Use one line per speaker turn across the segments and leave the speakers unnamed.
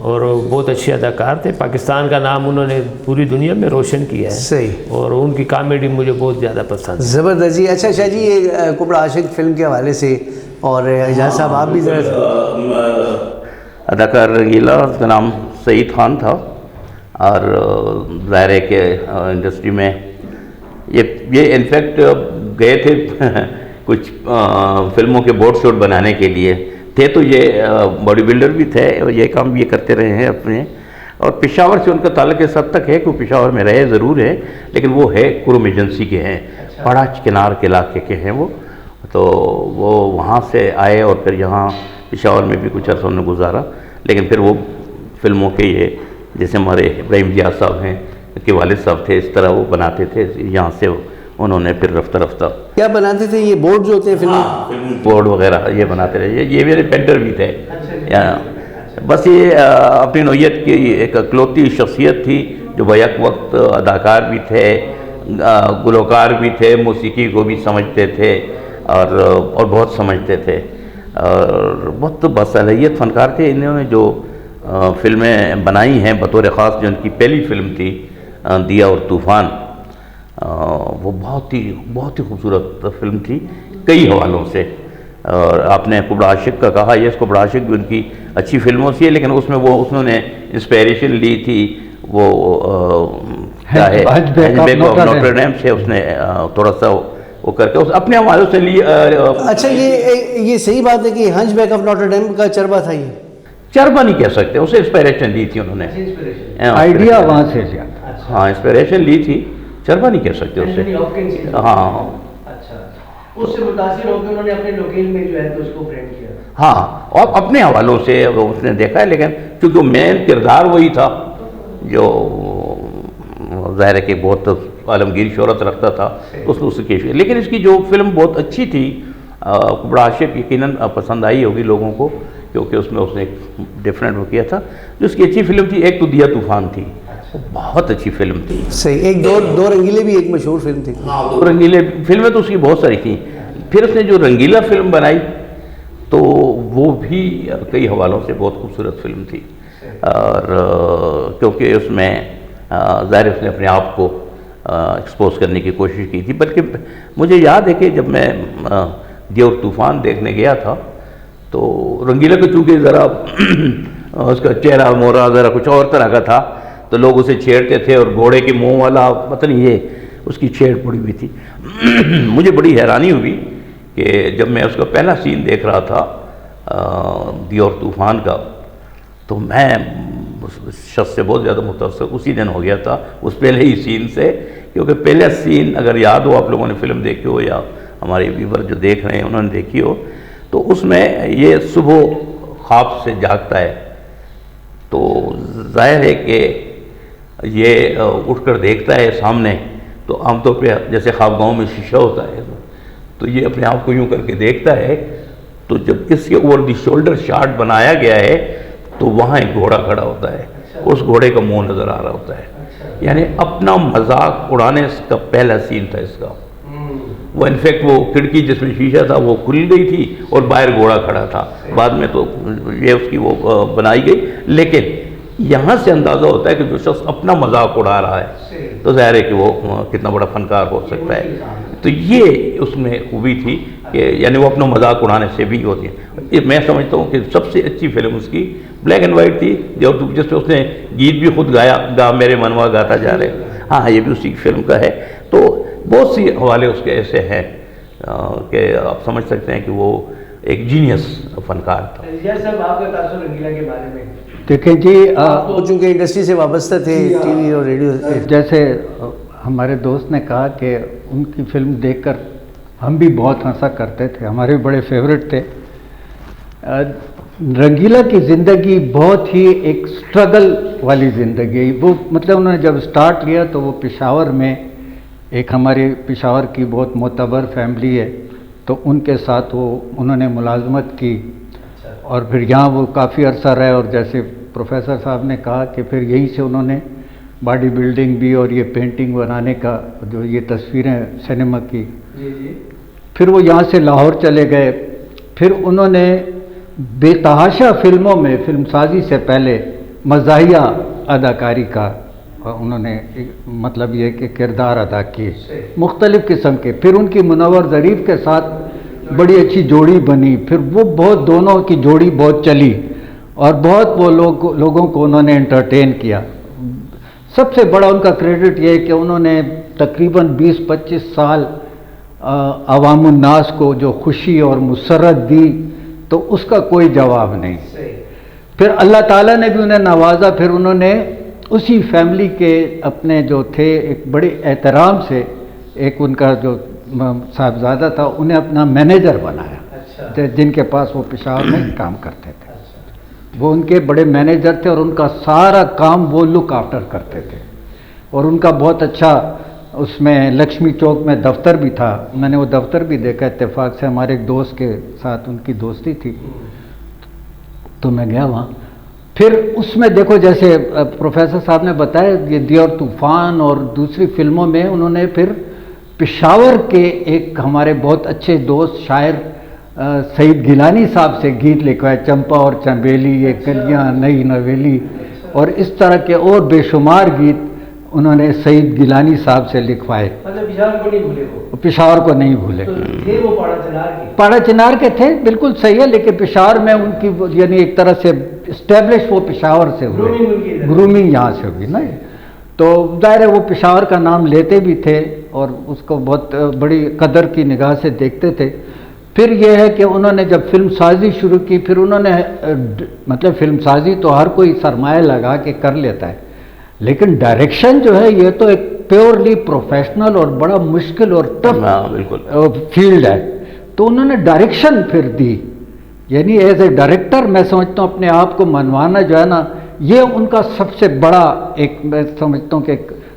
اور بہت اچھے اداکار تھے. پاکستان کا نام انہوں نے پوری دنیا میں روشن کیا ہے.
صحیح.
اور ان کی کامیڈی مجھے بہت زیادہ پسند ہے.
زبردست جی. اچھا شاہ جی یہ کبڑا عاشق فلم کے حوالے سے اور اعجاز صاحب آپ بھی ذرا.
اداکار رنگیلا اس کا نام سعید خان تھا اور ظاہر ہے کہ انڈسٹری میں یہ انفیکٹ گئے تھے کچھ فلموں کے بورڈ شوٹ بنانے کے لیے تھے. تو یہ باڈی بلڈر بھی تھے اور یہ کام بھی کرتے رہے ہیں اپنے. اور پشاور سے ان کا تعلق اس حد تک ہے کہ وہ پشاور میں رہے ضرور ہے لیکن وہ ہے کرم ایجنسی کے ہیں. بڑا چکنار کے علاقے کے ہیں وہ. تو وہ وہاں سے آئے اور پھر یہاں پشاور میں بھی کچھ عرصہ نے گزارا. لیکن پھر وہ فلموں کے یہ جیسے ہمارے ابراہیم ضیاء صاحب ہیں کے والد صاحب تھے اس طرح وہ بناتے تھے. یہاں سے انہوں نے پھر رفتہ رفتہ
کیا بناتے تھے یہ بورڈ جو ہوتے ہیں فلم
بورڈ وغیرہ یہ بناتے رہے. یہ میرے پینٹر بھی تھے. بس یہ اپنی نوعیت کی ایک اکلوتی شخصیت تھی جو بیک وقت اداکار بھی تھے, گلوکار بھی تھے, موسیقی کو بھی سمجھتے تھے اور بہت سمجھتے تھے اور بہت باصلاحیت فنکار تھے. انہوں نے جو فلمیں بنائی ہیں بطور خاص جو ان کی پہلی فلم تھی دیا اور طوفان, وہ بہت ہی خوبصورت فلم تھی کئی حوالوں سے. اور آپ نے کبڑا عاشق کا کہا, یہ کبڑا عاشق بھی ان کی اچھی فلموں سے ہے لیکن اس میں انہوں نے انسپائریشن لی تھی وہ کیا ہے ہنچ بیک آف نوٹر ڈیم سے. اس نے تھوڑا سا وہ کر کے اپنے حوالوں سے لی.
اچھا یہ صحیح بات ہے کہ ہنچ بیک آف نوٹر ڈیم کا چربا تھا. یہ
چربا نہیں کہہ سکتے, اسے انسپائریشن لی تھی انہوں نے,
آئیڈیا وہاں سے لیا.
ہاں انسپائریشن لی تھی, چربا نہیں کہہ سکتے اسے. ہاں
اس سے متاثر ہو کے انہوں نے اپنے لوکیل میں جو ہے تو اس کو فریم کیا.
ہاں اور اپنے حوالوں سے اس نے دیکھا ہے لیکن چونکہ مین کردار وہی تھا جو ظاہر ہے کہ بہت عالمگیر شہرت رکھتا تھا اس نے اس کی. لیکن اس کی جو فلم بہت اچھی تھی کبڑا عاشق یقیناً پسند آئی ہوگی لوگوں کو کیونکہ اس میں اس نے ایک ڈفرینٹ وہ کیا تھا. جو اس کی اچھی فلم تھی ایک تو دیا طوفان تھی, وہ بہت اچھی فلم تھی.
صحیح. ایک دو رنگیلے بھی ایک مشہور فلم تھی.
دو رنگیلے فلمیں تو اس کی بہت ساری تھیں. پھر اس نے جو رنگیلا فلم بنائی تو وہ بھی کئی حوالوں سے بہت خوبصورت فلم تھی. اور کیونکہ اس میں ظاہر اس نے اپنے آپ کو ایکسپوز کرنے کی کوشش کی تھی. بلکہ مجھے یاد ہے کہ جب میں دیا اور طوفان دیکھنے گیا تھا تو رنگیلا کو چونکہ ذرا اس کا چہرہ مورا ذرا کچھ اور طرح کا تھا تو لوگ اسے چھیڑتے تھے اور گھوڑے کے منہ والا پتہ نہیں یہ اس کی چھیڑ پڑی ہوئی تھی. مجھے بڑی حیرانی ہوئی کہ جب میں اس کا پہلا سین دیکھ رہا تھا دیا اور طوفان کا تو میں اس شخص سے بہت زیادہ متاثر اسی دن ہو گیا تھا اس پہلے ہی سین سے. کیونکہ پہلا سین اگر یاد ہو آپ لوگوں نے فلم دیکھی ہو یا ہمارے ویور جو دیکھ رہے ہیں انہوں نے دیکھی ہو تو اس میں یہ صبح خواب سے جاگتا ہے تو ظاہر ہے کہ یہ اٹھ کر دیکھتا ہے سامنے تو عام طور پہ جیسے خواب گاؤں میں شیشہ ہوتا ہے تو یہ اپنے آپ کو یوں کر کے دیکھتا ہے تو جب اس کے اوور دی شولڈر شاٹ بنایا گیا ہے تو وہاں ایک گھوڑا کھڑا ہوتا ہے, اس گھوڑے کا منہ نظر آ رہا ہوتا ہے. یعنی اپنا مذاق اڑانے کا پہلا سین تھا اس کا. وہ انفیکٹ وہ کھڑکی جس میں شیشہ تھا وہ کھل گئی تھی اور باہر گھوڑا کھڑا تھا. بعد میں تو یہ اس کی وہ بنائی گئی لیکن یہاں سے اندازہ ہوتا ہے کہ جو شخص اپنا مذاق اڑا رہا ہے تو ظاہر ہے کہ وہ کتنا بڑا فنکار ہو سکتا ہے. تو یہ اس میں خوبی تھی کہ یعنی وہ اپنا مذاق اڑانے سے بھی ہوتی ہے. میں سمجھتا ہوں کہ سب سے اچھی فلم اس کی بلیک اینڈ وائٹ تھی جس پہ اس نے گیت بھی خود گایا, گا میرے منوا گاتا جا رہے. ہاں یہ بھی اسی فلم کا ہے. تو بہت سی حوالے اس کے ایسے ہیں کہ آپ سمجھ سکتے ہیں کہ وہ ایک جینیس فنکار تھا.
صاحب آپ کا تاثر رنگیلا کے بارے میں
دیکھیں جی,
چونکہ انڈسٹری سے وابستہ تھے ٹی وی اور ریڈیو,
جیسے ہمارے دوست نے کہا کہ ان کی فلم دیکھ کر ہم بھی بہت ہنسا کرتے تھے, ہمارے بڑے فیوریٹ تھے. رنگیلا کی زندگی بہت ہی ایک سٹرگل والی زندگی. وہ مطلب انہوں نے جب سٹارٹ کیا تو وہ پشاور میں ایک ہمارے پشاور کی بہت معتبر فیملی ہے تو ان کے ساتھ انہوں نے ملازمت کی اور پھر یہاں وہ کافی عرصہ رہے. اور جیسے پروفیسر صاحب نے کہا کہ پھر یہیں سے انہوں نے باڈی بلڈنگ بھی اور یہ پینٹنگ بنانے کا جو یہ تصویریں سنیما کی, پھر وہ یہاں سے لاہور چلے گئے. پھر انہوں نے بے تحاشا فلموں میں فلم سازی سے پہلے مزاحیہ اداکاری کا انہوں نے مطلب یہ کہ کردار ادا کیے مختلف قسم کے. پھر ان کی منور ظریف کے ساتھ بڑی اچھی جوڑی بنی. پھر وہ بہت دونوں کی جوڑی بہت چلی اور بہت وہ لوگوں کو انہوں نے انٹرٹین کیا. سب سے بڑا ان کا کریڈٹ یہ ہے کہ انہوں نے تقریباً 20-25 سال عوام الناس کو جو خوشی اور مسرت دی تو اس کا کوئی جواب نہیں. پھر اللہ تعالیٰ نے بھی انہیں نوازا. پھر انہوں نے اسی فیملی کے اپنے جو تھے ایک بڑے احترام سے ایک ان کا جو صاحبزادہ تھا انہیں اپنا مینیجر بنایا جن کے پاس وہ پشاور میں کام کرتے تھے. وہ ان کے بڑے مینیجر تھے اور ان کا سارا کام وہ لک آفٹر کرتے تھے. اور ان کا بہت اچھا اس میں لکشمی چوک میں دفتر بھی تھا. میں نے وہ دفتر بھی دیکھا اتفاق سے, ہمارے ایک دوست کے ساتھ ان کی دوستی تھی تو میں گیا وہاں. پھر اس میں دیکھو جیسے پروفیسر صاحب نے بتایا یہ دی اور طوفان اور دوسری فلموں میں انہوں نے پھر پشاور کے ایک ہمارے بہت اچھے دوست شاعر سعید گیلانی صاحب سے گیت لکھوائے, چمپا اور چنبیلی, یہ کلیاں نئی نویلی اور اس طرح کے اور بے شمار گیت انہوں نے سعید گیلانی صاحب سے لکھوائے. پشاور کو نہیں بھولے. پاڑا چنار کے تھے, بالکل صحیح ہے, لیکن پشاور میں ان کی یعنی ایک طرح سے اسٹیبلش وہ پشاور سے ہوئے, گرومنگ یہاں سے ہوئی نا. تو ظاہر ہے وہ پشاور کا نام لیتے بھی تھے اور اس کو بہت بڑی قدر کی نگاہ سے دیکھتے تھے. پھر یہ ہے کہ انہوں نے جب فلم سازی شروع کی, پھر انہوں نے مطلب فلم سازی تو ہر کوئی سرمایہ لگا کے کر لیتا ہے, لیکن ڈائریکشن جو ہے یہ تو ایک پیورلی پروفیشنل اور بڑا مشکل اور ٹف فیلڈ ہے. تو انہوں نے ڈائریکشن پھر دی, یعنی ایز اے ڈائریکٹر میں سمجھتا ہوں اپنے آپ کو منوانا جو ہے نا یہ ان کا سب سے بڑا ایک میں سمجھتا ہوں کہ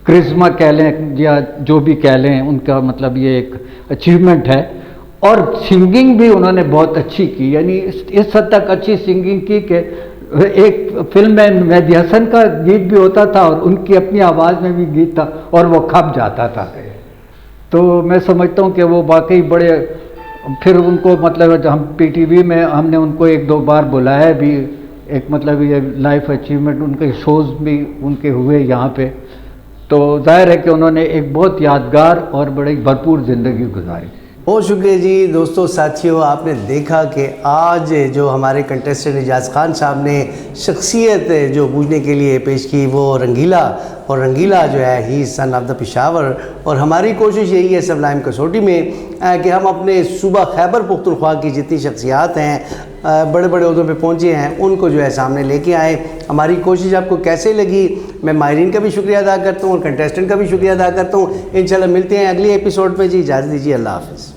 کرزما کہہ لیں یا جو بھی کہہ لیں, ان کا مطلب یہ ایک اچیومنٹ ہے. اور سنگنگ بھی انہوں نے بہت اچھی کی, یعنی اس حد تک اچھی سنگنگ کی کہ ایک فلم میں مہدی حسن کا گیت بھی ہوتا تھا اور ان کی اپنی آواز میں بھی گیت تھا اور وہ کھپ جاتا تھا. تو میں سمجھتا ہوں کہ وہ واقعی بڑے. پھر ان کو مطلب ہم پی ٹی وی میں ہم نے ان کو 1-2 بار بلایا بھی, ایک مطلب یہ لائف اچیومنٹ ان کے شوز بھی ان کے ہوئے یہاں پہ. تو ظاہر ہے کہ انہوں نے ایک بہت یادگار اور بڑی بھرپور زندگی گزاری.
بہت شکریہ جی. دوستو ساتھیوں, آپ نے دیکھا کہ آج جو ہمارے کنٹیسٹنٹ اعجاز خان صاحب نے شخصیت جو بوجھنے کے لیے پیش کی وہ رنگیلا, اور رنگیلا جو ہے ہی سن آف دا پشاور. اور ہماری کوشش یہی ہے سبلائم کسوٹی میں کہ ہم اپنے صوبہ خیبر پختونخوا کی جتنی شخصیات ہیں بڑے بڑے عہدوں پہ پہنچے ہیں ان کو جو ہے سامنے لے کے آئیں. ہماری کوشش آپ کو کیسے لگی, میں ماہرین کا بھی شکریہ ادا کرتا ہوں اور کنٹیسٹنٹ کا بھی شکریہ ادا کرتا ہوں. انشاءاللہ ملتے ہیں اگلی ایپیسوڈ میں. جی اجازت دیجیے, اللہ حافظ.